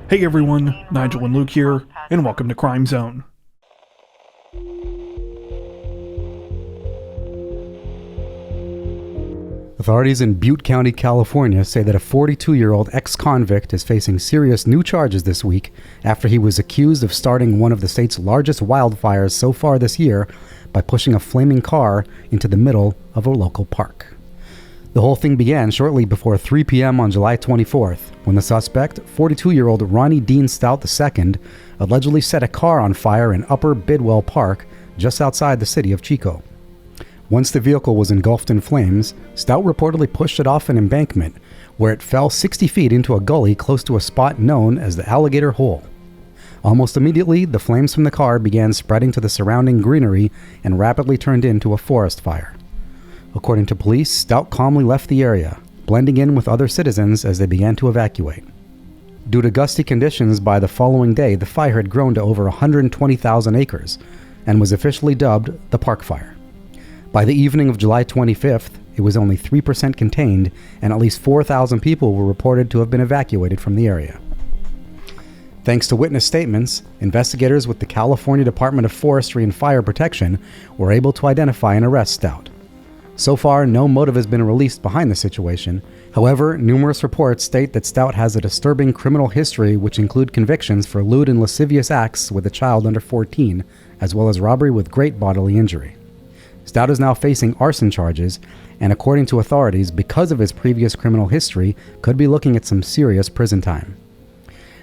Hey everyone, Nigel and Luke here, and welcome to Crime Zone. Authorities in Butte County, California say that a 42-year-old ex-convict is facing serious new charges this week after he was accused of starting one of the state's largest wildfires so far this year by pushing a flaming car into the middle of a local park. The whole thing began shortly before 3 p.m. on July 24th, when the suspect, 42-year-old Ronnie Dean Stout II, allegedly set a car on fire in Upper Bidwell Park, just outside the city of Chico. Once the vehicle was engulfed in flames, Stout reportedly pushed it off an embankment, where it fell 60 feet into a gully close to a spot known as the Alligator Hole. Almost immediately, the flames from the car began spreading to the surrounding greenery and rapidly turned into a forest fire. According to police, Stout calmly left the area, blending in with other citizens as they began to evacuate. Due to gusty conditions by the following day, the fire had grown to over 120,000 acres and was officially dubbed the Park Fire. By the evening of July 25th, it was only 3% contained, and at least 4,000 people were reported to have been evacuated from the area. Thanks to witness statements, investigators with the California Department of Forestry and Fire Protection were able to identify and arrest Stout. So far, no motive has been released behind the situation. However, numerous reports state that Stout has a disturbing criminal history which include convictions for lewd and lascivious acts with a child under 14, as well as robbery with great bodily injury. Stout is now facing arson charges, and according to authorities, because of his previous criminal history, could be looking at some serious prison time.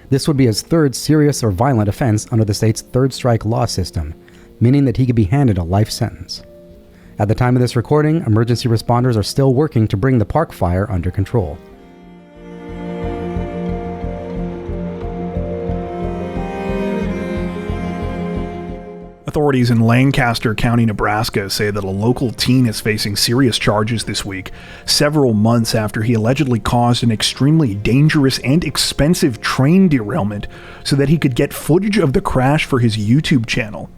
This would be his third serious or violent offense under the state's third strike law system, meaning that he could be handed a life sentence. At the time of this recording, emergency responders are still working to bring the park fire under control. Authorities in Lancaster County, Nebraska say that a local teen is facing serious charges this week, several months after he allegedly caused an extremely dangerous and expensive train derailment so that he could get footage of the crash for his YouTube channel.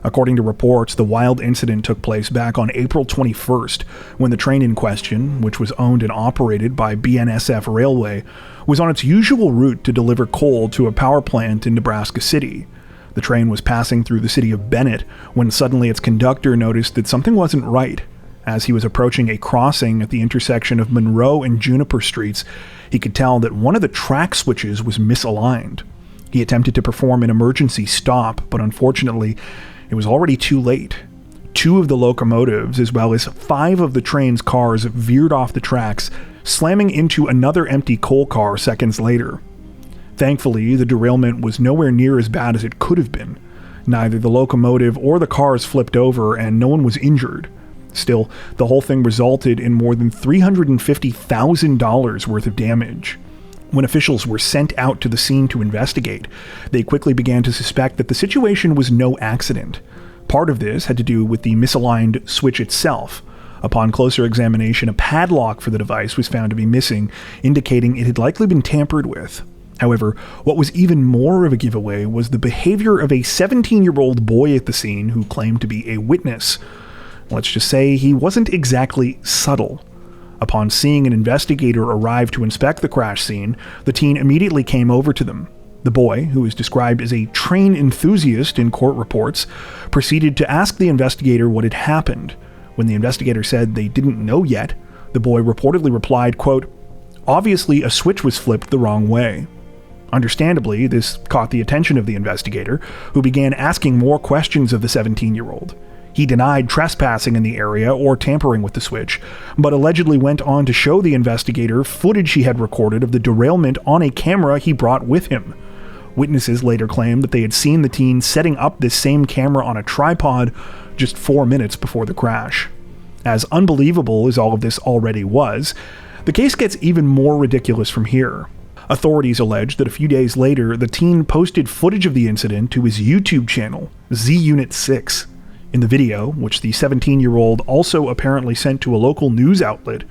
According to reports, the wild incident took place back on April 21st, when the train in question, which was owned and operated by BNSF Railway, was on its usual route to deliver coal to a power plant in Nebraska City. The train was passing through the city of Bennet when suddenly its conductor noticed that something wasn't right. As he was approaching a crossing at the intersection of Monroe and Juniper Streets, he could tell that one of the track switches was misaligned. He attempted to perform an emergency stop, but unfortunately, it was already too late. 2 of the locomotives, as well as 5 of the train's cars, veered off the tracks, slamming into another empty coal car seconds later. Thankfully, the derailment was nowhere near as bad as it could have been. Neither the locomotive or the cars flipped over, and no one was injured. Still, the whole thing resulted in more than $350,000 worth of damage. When officials were sent out to the scene to investigate, they quickly began to suspect that the situation was no accident. Part of this had to do with the misaligned switch itself. Upon closer examination, a padlock for the device was found to be missing, indicating it had likely been tampered with. However, what was even more of a giveaway was the behavior of a 17-year-old boy at the scene who claimed to be a witness. Let's just say he wasn't exactly subtle. Upon seeing an investigator arrive to inspect the crash scene, the teen immediately came over to them. The boy, who is described as a train enthusiast in court reports, proceeded to ask the investigator what had happened. When the investigator said they didn't know yet, the boy reportedly replied, quote, "Obviously a switch was flipped the wrong way." Understandably, this caught the attention of the investigator, who began asking more questions of the 17-year-old. He denied trespassing in the area or tampering with the switch, but allegedly went on to show the investigator footage he had recorded of the derailment on a camera he brought with him. Witnesses later claimed that they had seen the teen setting up this same camera on a tripod just 4 minutes before the crash. As unbelievable as all of this already was, the case gets even more ridiculous from here. Authorities allege that a few days later, the teen posted footage of the incident to his YouTube channel, Z-Unit 6. In the video, which the 17-year-old also apparently sent to a local news outlet,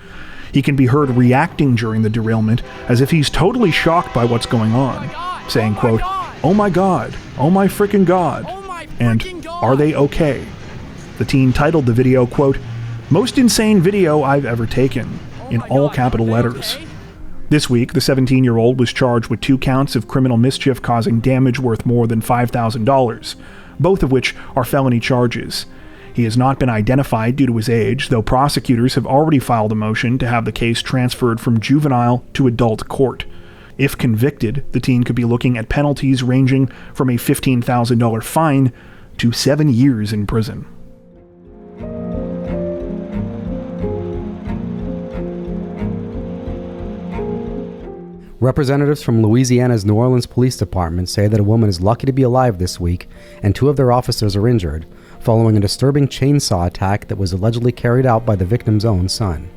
he can be heard reacting during the derailment as if he's totally shocked by what's going on, saying, quote, "Oh my God, oh my freaking God," and "Are they okay?" The teen titled the video, quote, "Most insane video I've ever taken," in all capital letters. This week, the 17-year-old was charged with 2 counts of criminal mischief causing damage worth more than $5,000, both of which are felony charges. He has not been identified due to his age, though prosecutors have already filed a motion to have the case transferred from juvenile to adult court. If convicted, the teen could be looking at penalties ranging from a $15,000 fine to 7 years in prison. Representatives from Louisiana's New Orleans Police Department say that a woman is lucky to be alive this week, and 2 of their officers are injured, following a disturbing chainsaw attack that was allegedly carried out by the victim's own son.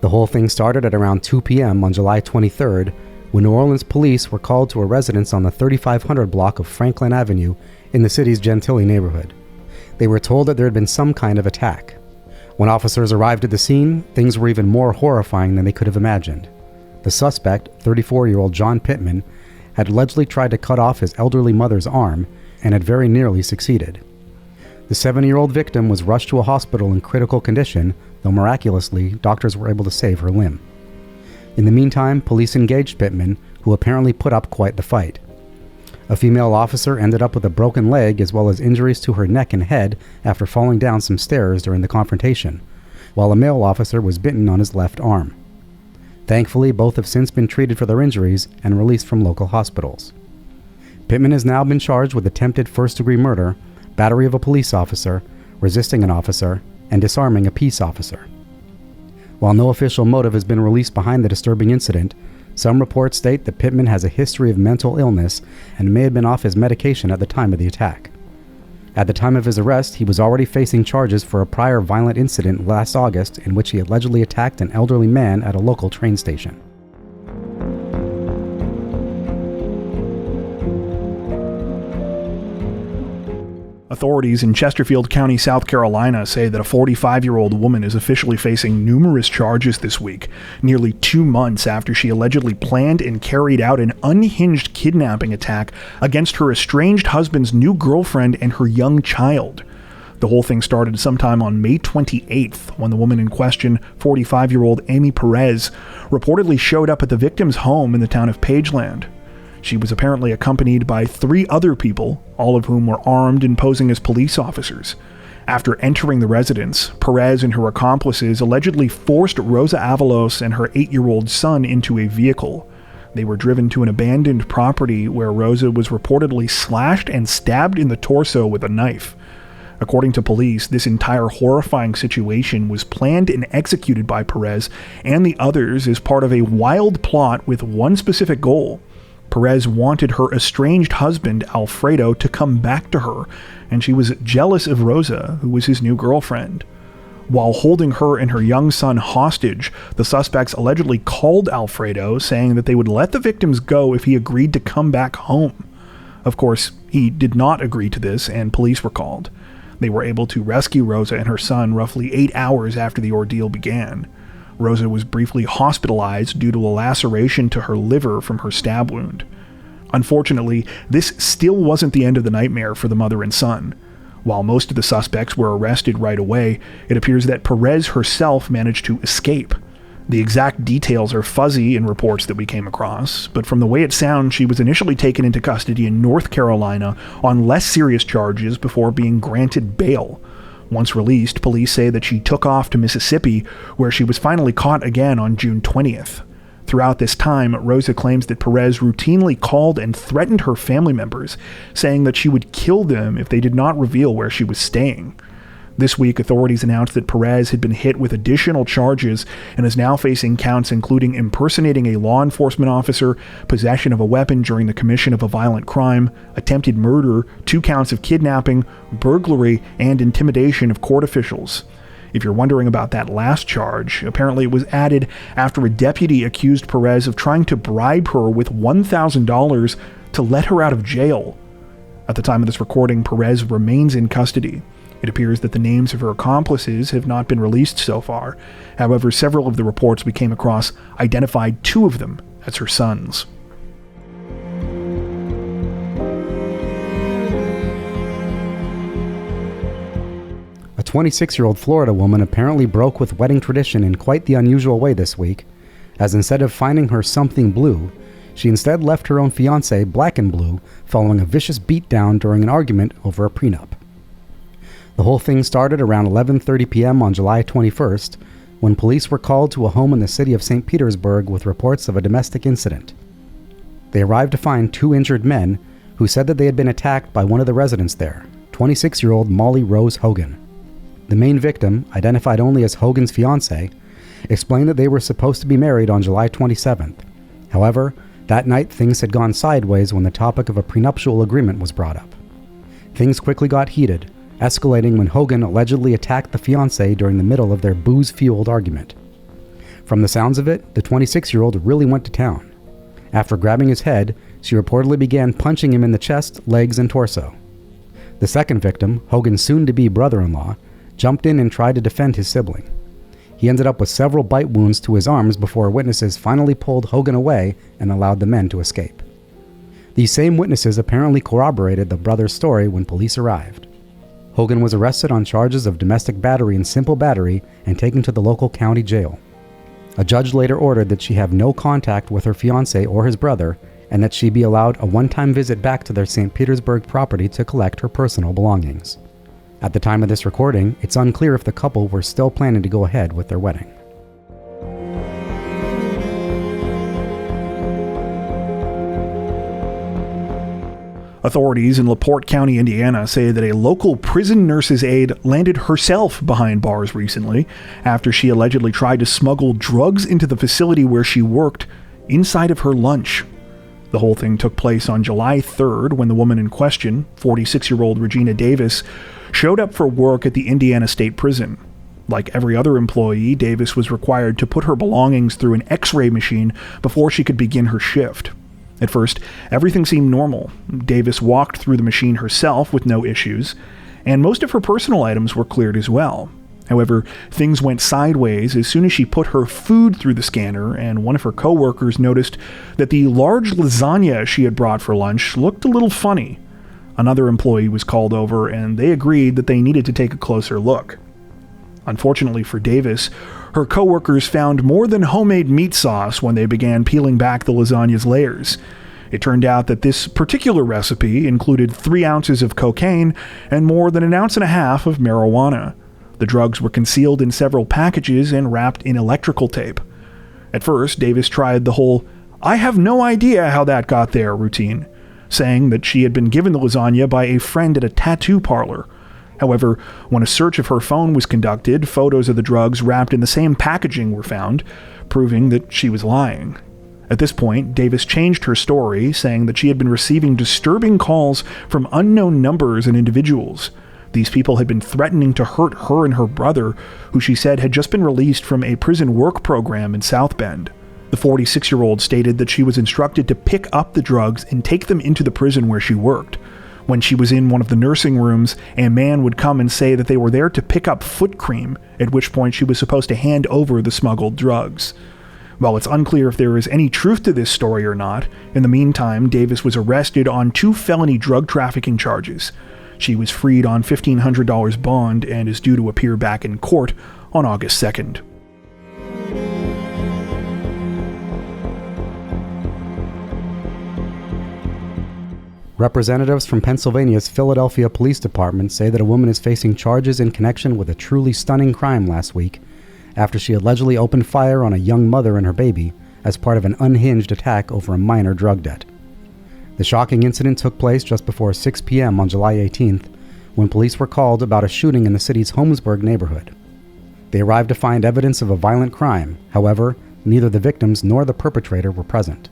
The whole thing started at around 2 p.m. on July 23rd, when New Orleans police were called to a residence on the 3500 block of Franklin Avenue in the city's Gentilly neighborhood. They were told that there had been some kind of attack. When officers arrived at the scene, things were even more horrifying than they could have imagined. The suspect, 34-year-old John Pittman, had allegedly tried to cut off his elderly mother's arm and had very nearly succeeded. The 70-year-old victim was rushed to a hospital in critical condition, though miraculously, doctors were able to save her limb. In the meantime, police engaged Pittman, who apparently put up quite the fight. A female officer ended up with a broken leg as well as injuries to her neck and head after falling down some stairs during the confrontation, while a male officer was bitten on his left arm. Thankfully, both have since been treated for their injuries and released from local hospitals. Pittman has now been charged with attempted first-degree murder, battery of a police officer, resisting an officer, and disarming a peace officer. While no official motive has been released behind the disturbing incident, some reports state that Pittman has a history of mental illness and may have been off his medication at the time of the attack. At the time of his arrest, he was already facing charges for a prior violent incident last August in which he allegedly attacked an elderly man at a local train station. Authorities in Chesterfield County, South Carolina say that a 45-year-old woman is officially facing numerous charges this week, nearly 2 months after she allegedly planned and carried out an unhinged kidnapping attack against her estranged husband's new girlfriend and her young child. The whole thing started sometime on May 28th when the woman in question, 45-year-old Amy Perez, reportedly showed up at the victim's home in the town of Pageland. She was apparently accompanied by 3 other people, all of whom were armed and posing as police officers. After entering the residence, Perez and her accomplices allegedly forced Rosa Avalos and her 8-year-old son into a vehicle. They were driven to an abandoned property where Rosa was reportedly slashed and stabbed in the torso with a knife. According to police, this entire horrifying situation was planned and executed by Perez and the others as part of a wild plot with one specific goal. Perez wanted her estranged husband, Alfredo, to come back to her, and she was jealous of Rosa, who was his new girlfriend. While holding her and her young son hostage, the suspects allegedly called Alfredo, saying that they would let the victims go if he agreed to come back home. Of course, he did not agree to this, and police were called. They were able to rescue Rosa and her son roughly 8 hours after the ordeal began. Rosa was briefly hospitalized due to a laceration to her liver from her stab wound. Unfortunately, this still wasn't the end of the nightmare for the mother and son. While most of the suspects were arrested right away, it appears that Perez herself managed to escape. The exact details are fuzzy in reports that we came across, but from the way it sounds, she was initially taken into custody in North Carolina on less serious charges before being granted bail. Once released, police say that she took off to Mississippi, where she was finally caught again on June 20th. Throughout this time, Rosa claims that Perez routinely called and threatened her family members, saying that she would kill them if they did not reveal where she was staying. This week, authorities announced that Perez had been hit with additional charges and is now facing counts including impersonating a law enforcement officer, possession of a weapon during the commission of a violent crime, attempted murder, 2 counts of kidnapping, burglary, and intimidation of court officials. If you're wondering about that last charge, apparently it was added after a deputy accused Perez of trying to bribe her with $1,000 to let her out of jail. At the time of this recording, Perez remains in custody. It appears that the names of her accomplices have not been released so far. However, several of the reports we came across identified 2 of them as her sons. A 26-year-old Florida woman apparently broke with wedding tradition in quite the unusual way this week. as instead of finding her something blue, she instead left her own fiancé black and blue following a vicious beatdown during an argument over a prenup. The whole thing started around 11:30 p.m. on July 21st, when police were called to a home in the city of St. Petersburg with reports of a domestic incident. They arrived to find 2 injured men who said that they had been attacked by one of the residents there, 26-year-old Molly Rose Hogan. The main victim, identified only as Hogan's fiancé, explained that they were supposed to be married on July 27th. However, that night things had gone sideways when the topic of a prenuptial agreement was brought up. Things quickly got heated, escalating when Hogan allegedly attacked the fiancé during the middle of their booze-fueled argument. From the sounds of it, the 26-year-old really went to town. After grabbing his head, she reportedly began punching him in the chest, legs, and torso. The second victim, Hogan's soon-to-be brother-in-law, jumped in and tried to defend his sibling. He ended up with several bite wounds to his arms before witnesses finally pulled Hogan away and allowed the men to escape. These same witnesses apparently corroborated the brother's story when police arrived. Hogan was arrested on charges of domestic battery and simple battery and taken to the local county jail. A judge later ordered that she have no contact with her fiancé or his brother, and that she be allowed a one-time visit back to their St. Petersburg property to collect her personal belongings. At the time of this recording, it's unclear if the couple were still planning to go ahead with their wedding. Authorities in LaPorte County, Indiana, say that a local prison nurse's aide landed herself behind bars recently after she allegedly tried to smuggle drugs into the facility where she worked inside of her lunch. The whole thing took place on July 3rd when the woman in question, 46-year-old Regina Davis, showed up for work at the Indiana State Prison. Like every other employee, Davis was required to put her belongings through an X-ray machine before she could begin her shift. At first, everything seemed normal. Davis walked through the machine herself with no issues, and most of her personal items were cleared as well. However, things went sideways as soon as she put her food through the scanner, and one of her coworkers noticed that the large lasagna she had brought for lunch looked a little funny. Another employee was called over, and they agreed that they needed to take a closer look. Unfortunately for Davis, her coworkers found more than homemade meat sauce when they began peeling back the lasagna's layers. It turned out that this particular recipe included 3 ounces of cocaine and more than 1.5 ounces of marijuana. The drugs were concealed in several packages and wrapped in electrical tape. At first, Davis tried the whole "I have no idea how that got there" routine, saying that she had been given the lasagna by a friend at a tattoo parlor. However, when a search of her phone was conducted, photos of the drugs wrapped in the same packaging were found, proving that she was lying. At this point, Davis changed her story, saying that she had been receiving disturbing calls from unknown numbers and individuals. These people had been threatening to hurt her and her brother, who she said had just been released from a prison work program in South Bend. The 46-year-old stated that she was instructed to pick up the drugs and take them into the prison where she worked. When she was in one of the nursing rooms, a man would come and say that they were there to pick up foot cream, at which point she was supposed to hand over the smuggled drugs. While it's unclear if there is any truth to this story or not, in the meantime, Davis was arrested on 2 felony drug trafficking charges. She was freed on $1,500 bond and is due to appear back in court on August 2nd. Representatives from Pennsylvania's Philadelphia Police Department say that a woman is facing charges in connection with a truly stunning crime last week after she allegedly opened fire on a young mother and her baby as part of an unhinged attack over a minor drug debt. The shocking incident took place just before 6 p.m. on July 18th, when police were called about a shooting in the city's Holmesburg neighborhood. They arrived to find evidence of a violent crime. However, neither the victims nor the perpetrator were present.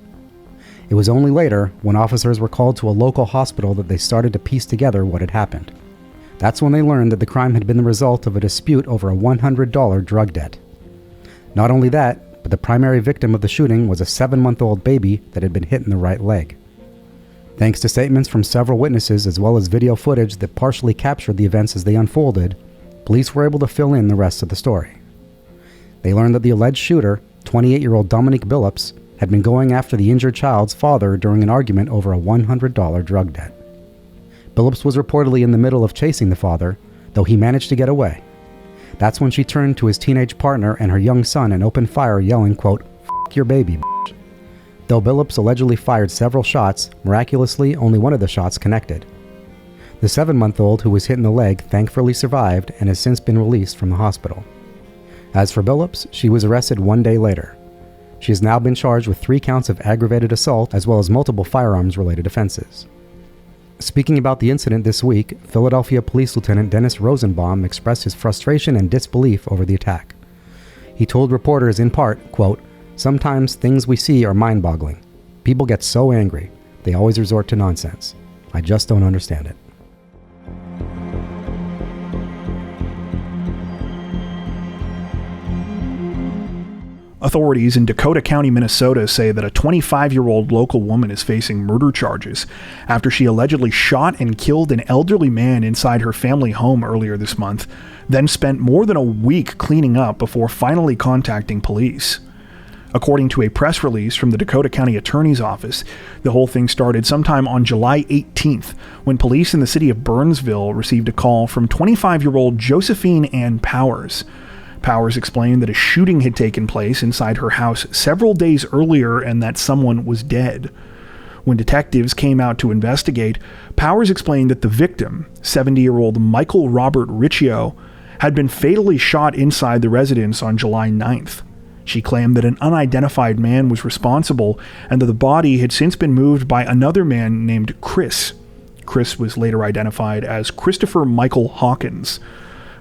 It was only later, when officers were called to a local hospital, that they started to piece together what had happened. That's when they learned that the crime had been the result of a dispute over a $100 drug debt. Not only that, but the primary victim of the shooting was a 7-month-old baby that had been hit in the right leg. Thanks to statements from several witnesses as well as video footage that partially captured the events as they unfolded, police were able to fill in the rest of the story. They learned that the alleged shooter, 28-year-old Dominique Billups, had been going after the injured child's father during an argument over a $100 drug debt. Billups was reportedly in the middle of chasing the father, though he managed to get away. That's when she turned to his teenage partner and her young son and opened fire, yelling, quote, "F your baby, bitch." Though Billups allegedly fired several shots, miraculously only one of the shots connected. The 7-month-old who was hit in the leg thankfully survived and has since been released from the hospital. As for Billups, she was arrested 1 day later. She has now been charged with 3 counts of aggravated assault as well as multiple firearms-related offenses. Speaking about the incident this week, Philadelphia Police Lieutenant Dennis Rosenbaum expressed his frustration and disbelief over the attack. He told reporters in part, quote, "Sometimes things we see are mind-boggling. People get so angry. They always resort to nonsense. I just don't understand it." Authorities in Dakota County, Minnesota say that a 25-year-old local woman is facing murder charges after she allegedly shot and killed an elderly man inside her family home earlier this month, then spent more than a week cleaning up before finally contacting police. According to a press release from the Dakota County Attorney's Office, the whole thing started sometime on July 18th when police in the city of Burnsville received a call from 25-year-old Josephine Ann Powers. Powers explained that a shooting had taken place inside her house several days earlier and that someone was dead. When detectives came out to investigate, Powers explained that the victim, 70-year-old Michael Robert Riccio, had been fatally shot inside the residence on July 9th. She claimed that an unidentified man was responsible and that the body had since been moved by another man named Chris. Chris was later identified as Christopher Michael Hawkins.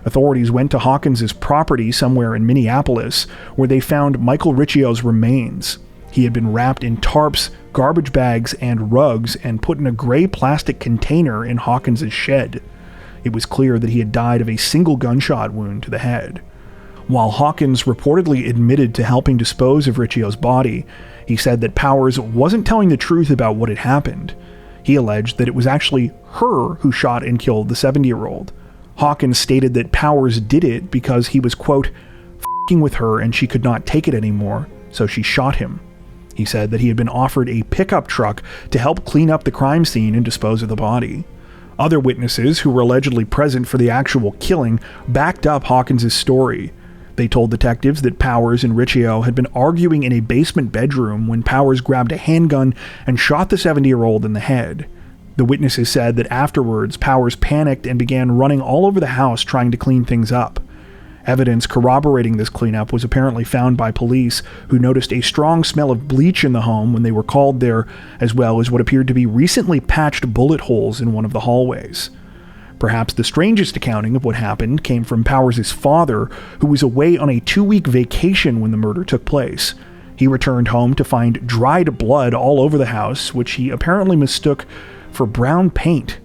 Authorities went to Hawkins' property somewhere in Minneapolis, where they found Michael Riccio's remains. He had been wrapped in tarps, garbage bags, and rugs and put in a gray plastic container in Hawkins' shed. It was clear that he had died of a single gunshot wound to the head. While Hawkins reportedly admitted to helping dispose of Riccio's body, he said that Powers wasn't telling the truth about what had happened. He alleged that it was actually her who shot and killed the 70-year-old. Hawkins stated that Powers did it because he was, quote, "f***ing with her and she could not take it anymore, so she shot him." He said that he had been offered a pickup truck to help clean up the crime scene and dispose of the body. Other witnesses who were allegedly present for the actual killing backed up Hawkins' story. They told detectives that Powers and Riccio had been arguing in a basement bedroom when Powers grabbed a handgun and shot the 70-year-old in the head. The witnesses said that afterwards, Powers panicked and began running all over the house trying to clean things up. Evidence corroborating this cleanup was apparently found by police, who noticed a strong smell of bleach in the home when they were called there, as well as what appeared to be recently patched bullet holes in one of the hallways. Perhaps the strangest accounting of what happened came from Powers' father, who was away on a 2-week vacation when the murder took place. He returned home to find dried blood all over the house, which he apparently mistook for brown paint.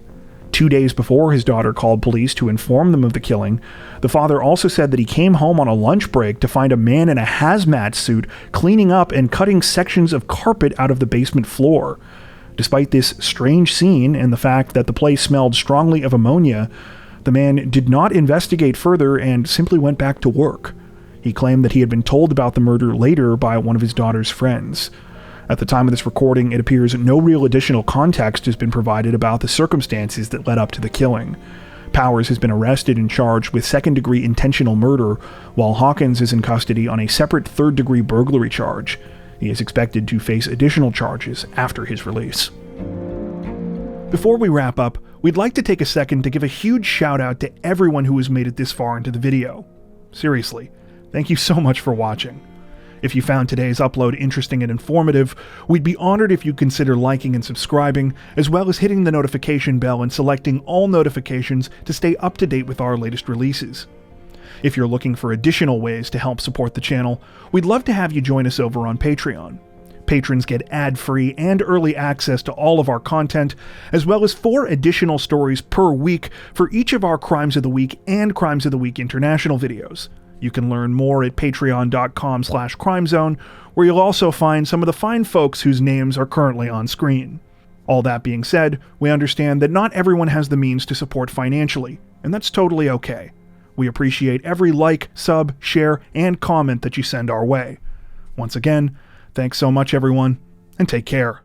2 days before his daughter called police to inform them of the killing, the father also said that he came home on a lunch break to find a man in a hazmat suit cleaning up and cutting sections of carpet out of the basement floor. Despite this strange scene and the fact that the place smelled strongly of ammonia, the man did not investigate further and simply went back to work. He claimed that he had been told about the murder later by one of his daughter's friends. At the time of this recording, it appears no real additional context has been provided about the circumstances that led up to the killing. Powers has been arrested and charged with second-degree intentional murder, while Hawkins is in custody on a separate third-degree burglary charge. He is expected to face additional charges after his release. Before we wrap up, we'd like to take a second to give a huge shout-out to everyone who has made it this far into the video. Seriously, thank you so much for watching. If you found today's upload interesting and informative, we'd be honored if you'd consider liking and subscribing, as well as hitting the notification bell and selecting all notifications to stay up to date with our latest releases. If you're looking for additional ways to help support the channel, we'd love to have you join us over on Patreon. Patrons get ad-free and early access to all of our content, as well as 4 additional stories per week for each of our Crimes of the Week and Crimes of the Week International videos. You can learn more at patreon.com/crimezone, where you'll also find some of the fine folks whose names are currently on screen. All that being said, we understand that not everyone has the means to support financially, and that's totally okay. We appreciate every like, sub, share, and comment that you send our way. Once again, thanks so much everyone, and take care.